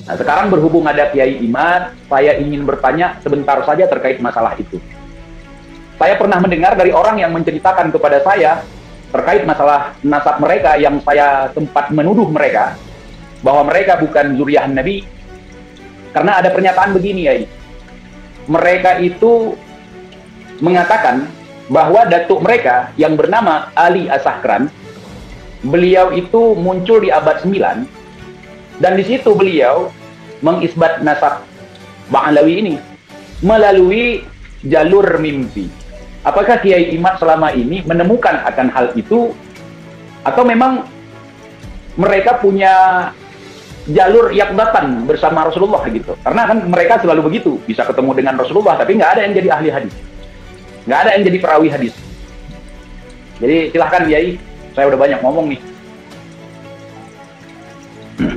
Nah, sekarang berhubung ada Kiai Imad, saya ingin bertanya sebentar saja terkait masalah itu. Saya pernah mendengar dari orang yang menceritakan kepada saya terkait masalah nasab mereka yang saya sempat menuduh mereka bahwa mereka bukan zuriyah Nabi, karena ada pernyataan begini ya. Mereka itu mengatakan bahwa datuk mereka yang bernama Ali As-Sakran, beliau itu muncul di abad 9, dan di situ beliau mengisbat nasab Ba'alawi ini melalui jalur mimpi. Apakah Kiai Imad selama ini menemukan akan hal itu, atau memang mereka punya jalur yaqdatan bersama Rasulullah gitu? Karena kan mereka selalu begitu, bisa ketemu dengan Rasulullah tapi nggak ada yang jadi ahli hadis, nggak ada yang jadi perawi hadis. Jadi silahkan Kiai, saya udah banyak ngomong nih.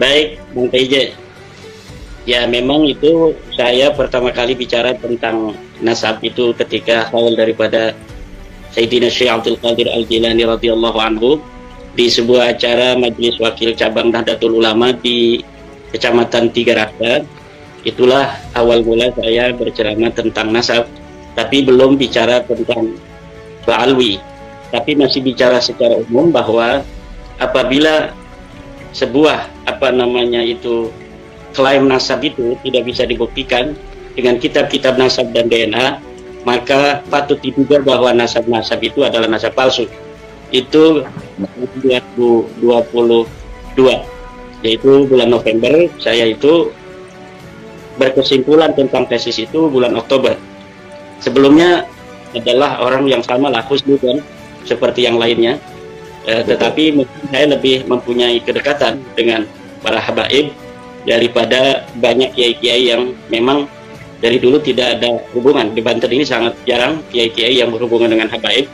Baik, Bung PJ. Ya, memang itu saya pertama kali bicara tentang nasab itu ketika awal daripada Sayyidina Syekh Abdul Qadir Al-Jilani radhiyallahu anhu di sebuah acara Majelis Wakil Cabang Nahdlatul Ulama di Kecamatan Tiga Raksa. Itulah awal mula saya berceramah tentang nasab, tapi belum bicara tentang Ba'alwi, tapi masih bicara secara umum bahwa apabila sebuah klaim nasab itu tidak bisa dibuktikan dengan kitab-kitab nasab dan DNA, maka patut diduga bahwa nasab-nasab itu adalah nasab palsu. Itu 2022, yaitu bulan November. Saya itu berkesimpulan tentang tesis itu bulan Oktober. Sebelumnya adalah orang yang sama lah, Husnudzon seperti yang lainnya, tetapi mungkin saya lebih mempunyai kedekatan dengan para habaib daripada banyak kiai-kiai yang memang dari dulu tidak ada hubungan. Di Banten ini sangat jarang kiai-kiai yang berhubungan dengan habaib,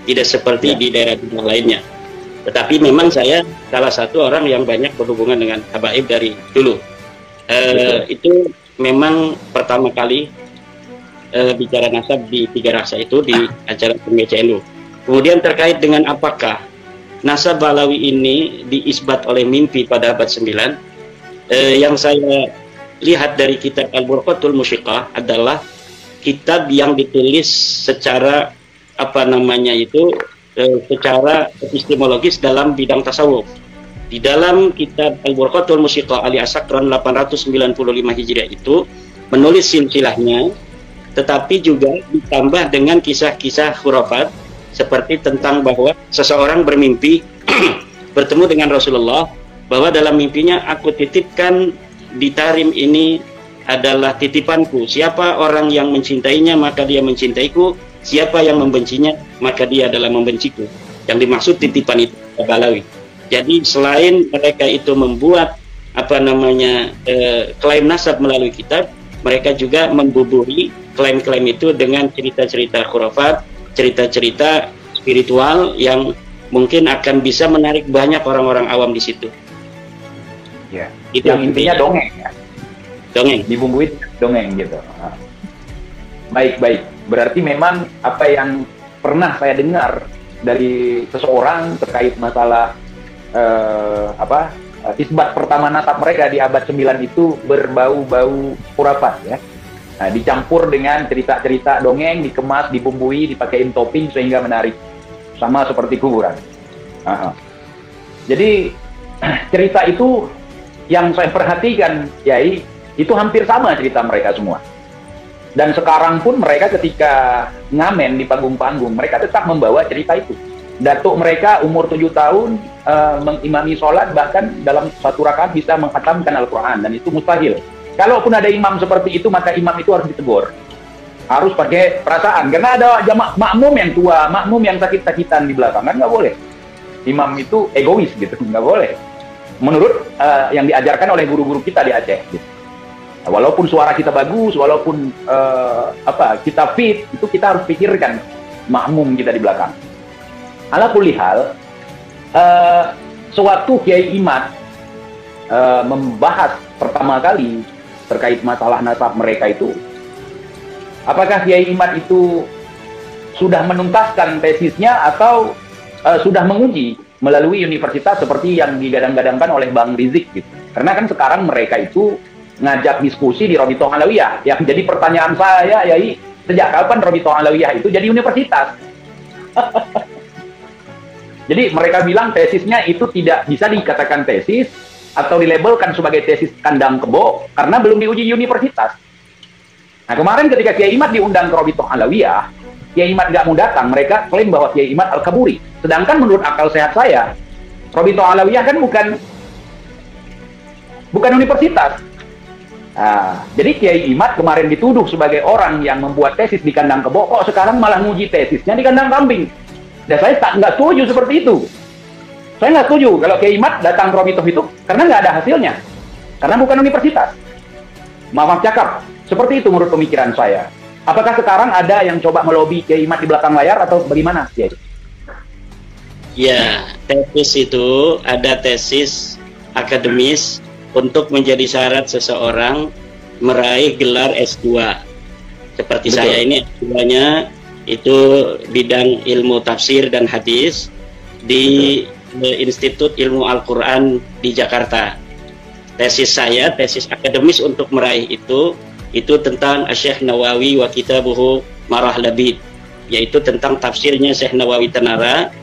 tidak seperti di daerah-daerah lainnya. Tetapi memang saya salah satu orang yang banyak berhubungan dengan habaib dari dulu. Itu memang pertama kali bicara nasab di Tiga Raksa itu di acara PMCNU. Kemudian terkait dengan apakah nasab Ba'alawi ini diisbat oleh mimpi pada abad 9, yang saya lihat dari kitab Al-Burqatul Musyiqah adalah kitab yang ditulis secara secara epistemologis dalam bidang tasawuf. Di dalam kitab Al-Burqatul Musyiqah Ali As-Sakran 895 Hijriah itu menulis silsilahnya, tetapi juga ditambah dengan kisah-kisah khurafat seperti tentang bahwa seseorang bermimpi bertemu dengan Rasulullah, bahwa dalam mimpinya aku titipkan di Tarim ini adalah titipanku. Siapa orang yang mencintainya maka dia mencintaiku, siapa yang membencinya maka dia adalah membenciku. Yang dimaksud titipan itu Ba'alawi. Jadi selain mereka itu membuat klaim nasab melalui kitab, mereka juga membuburi klaim-klaim itu dengan cerita-cerita khurafat, cerita-cerita spiritual yang mungkin akan bisa menarik banyak orang-orang awam di situ. Ya, itu yang intinya dongeng ya. Dongeng. Dibumbuin dongeng gitu. Baik. Berarti memang apa yang pernah saya dengar dari seseorang terkait masalah isbat pertama nasab mereka di abad 9 itu berbau-bau khurafat ya. Nah, dicampur dengan cerita-cerita dongeng, dikemas, dibumbui, dipakein topping sehingga menarik. Sama seperti kuburan. Jadi cerita itu yang saya perhatikan, Yai, itu hampir sama cerita mereka semua. Dan sekarang pun mereka ketika ngamen di panggung-panggung, mereka tetap membawa cerita itu. Datuk mereka umur 7 tahun mengimami sholat, bahkan dalam satu rakaat bisa menghatamkan Al-Quran, dan itu mustahil. Kalaupun ada imam seperti itu, maka imam itu harus ditegur. Harus pakai perasaan, karena ada jamaah makmum yang tua, makmum yang sakit-sakitan di belakang, kan nggak boleh. Imam itu egois gitu, nggak boleh. Menurut yang diajarkan oleh guru-guru kita di Aceh gitu. Walaupun suara kita bagus, walaupun kita fit, itu kita harus pikirkan makmum kita di belakang. Ala kulli hal, sewaktu Kiai Imad membahas pertama kali terkait masalah nasab mereka itu, apakah Kiai Imad itu sudah menuntaskan tesisnya atau sudah menguji melalui universitas seperti yang digadang-gadangkan oleh Bang Rizik gitu. Karena kan sekarang mereka itu ngajak diskusi di Robitoh Alawiyah. Yang jadi pertanyaan saya, Yai, sejak kapan Robitoh Alawiyah itu jadi universitas? Jadi mereka bilang tesisnya itu tidak bisa dikatakan tesis atau dilabelkan sebagai tesis kandang kebo karena belum diuji universitas. Nah, kemarin ketika Kiai Imad diundang ke Robitoh Alawiyah, Kiai Imad nggak mau datang, mereka klaim bahwa Kiai Imad Al-Kaburi. Sedangkan menurut akal sehat saya, Robitoh Alawiyah kan bukan universitas. Nah, jadi Kiai Imad kemarin dituduh sebagai orang yang membuat tesis di kandang kebo, kok sekarang malah nguji tesisnya di kandang kambing. Dan saya nggak setuju seperti itu. Saya nggak setuju kalau Kiai Imad datang ke Robitoh itu karena nggak ada hasilnya, karena bukan universitas. Maaf cakap, seperti itu menurut pemikiran saya. Apakah sekarang ada yang coba melobi Kiai Imad di belakang layar atau bagaimana, Kiai? Ya, tesis itu ada tesis akademis untuk menjadi syarat seseorang meraih gelar S2. Seperti Betul. saya ini S2-nya itu bidang ilmu tafsir dan hadis di Institut Ilmu Al-Quran di Jakarta. Tesis saya, tesis akademis untuk meraih itu tentang Syekh Nawawi wa Kitabuhu Marah Labid, yaitu tentang tafsirnya Syekh Nawawi Tanara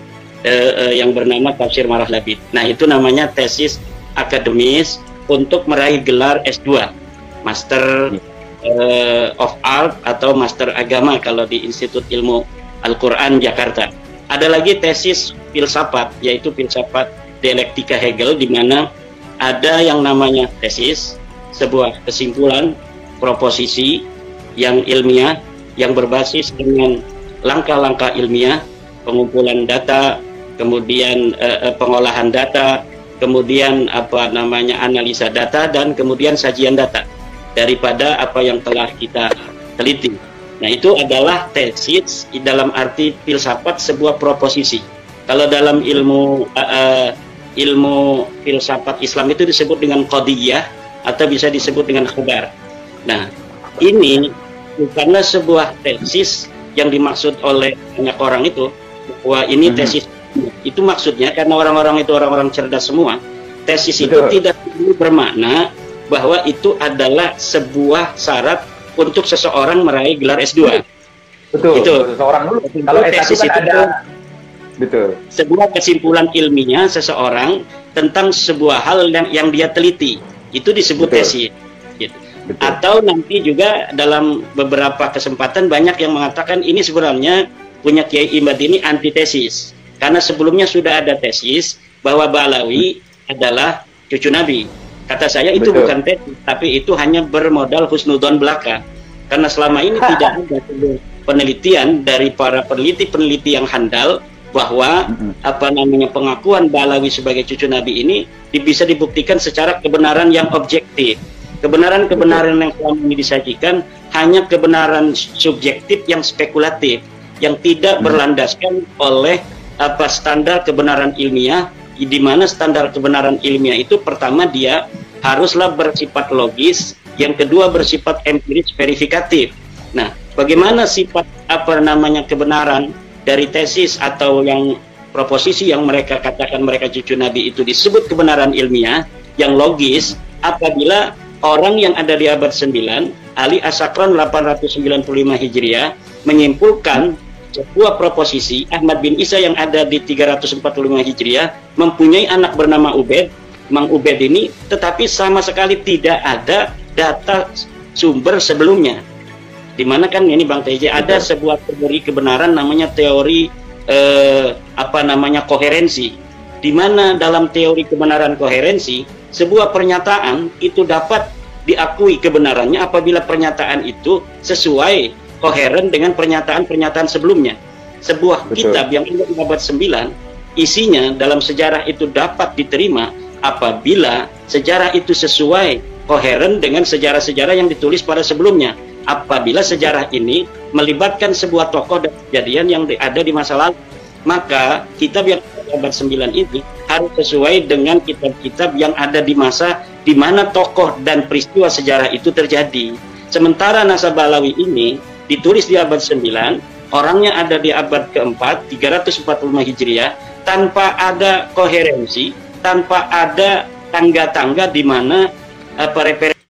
yang bernama Tafsir Marah Labid. Nah, itu namanya tesis akademis untuk meraih gelar S2, Master of Art atau Master Agama kalau di Institut Ilmu Al-Quran Jakarta. Ada lagi tesis filsafat, yaitu filsafat dialektika Hegel, di mana ada yang namanya tesis, sebuah kesimpulan, proposisi yang ilmiah, yang berbasis dengan langkah-langkah ilmiah, pengumpulan data, kemudian pengolahan data, kemudian analisa data, dan kemudian sajian data daripada apa yang telah kita teliti. Nah, itu adalah tesis dalam arti filsafat, sebuah proposisi. Kalau dalam ilmu filsafat Islam itu disebut dengan qadiyah atau bisa disebut dengan khabar. Nah, ini karena sebuah tesis yang dimaksud oleh banyak orang itu bahwa ini tesis, itu maksudnya karena orang-orang itu orang-orang cerdas semua. Tesis itu tidak bermakna bahwa itu adalah sebuah syarat untuk seseorang meraih gelar S2. Betul. Itu Seseorang dulu. Kalau tesis S1 kan itu ada. Betul. Sebuah kesimpulan ilmiah seseorang tentang sebuah hal yang dia teliti, itu disebut tesis. Gitu. Atau nanti juga dalam beberapa kesempatan banyak yang mengatakan ini sebenarnya punya Kiai Imad ini antitesis, karena sebelumnya sudah ada tesis bahwa Ba'alawi adalah cucu Nabi. Kata saya itu bukan tesis, tapi itu hanya bermodal husnudon belaka. Karena selama ini tidak ada penelitian dari para peneliti-peneliti yang handal bahwa pengakuan Ba'alawi sebagai cucu Nabi ini bisa dibuktikan secara kebenaran yang objektif. Kebenaran-kebenaran yang selama ini disajikan hanya kebenaran subjektif yang spekulatif, yang tidak berlandaskan oleh standar kebenaran ilmiah, di mana standar kebenaran ilmiah itu pertama dia haruslah bersifat logis, yang kedua bersifat empiris verifikatif. Nah, bagaimana sifat kebenaran dari tesis atau yang proposisi yang mereka katakan mereka cucu Nabi itu disebut kebenaran ilmiah yang logis apabila orang yang ada di abad 9, Ali As-Sakran 895 Hijriah menyimpulkan sebuah proposisi Ahmad bin Isa yang ada di 345 Hijriah mempunyai anak bernama Ubed, Mang Ubed ini, tetapi sama sekali tidak ada data sumber sebelumnya. Dimana kan ini Bang TJ ada sebuah teori kebenaran namanya teori koherensi, di mana dalam teori kebenaran koherensi sebuah pernyataan itu dapat diakui kebenarannya apabila pernyataan itu sesuai koheren dengan pernyataan-pernyataan sebelumnya. Sebuah kitab yang ada di abad 9 isinya dalam sejarah itu dapat diterima apabila sejarah itu sesuai koheren dengan sejarah-sejarah yang ditulis pada sebelumnya. Apabila sejarah ini melibatkan sebuah tokoh dan kejadian yang ada di masa lalu, maka kitab yang abad 9 ini harus sesuai dengan kitab-kitab yang ada di masa di mana tokoh dan peristiwa sejarah itu terjadi. Sementara Nasab Ba'alawi ini ditulis di abad 9, orangnya ada di abad keempat 345 Hijriah, tanpa ada koherensi, tanpa ada tangga-tangga di mana referensi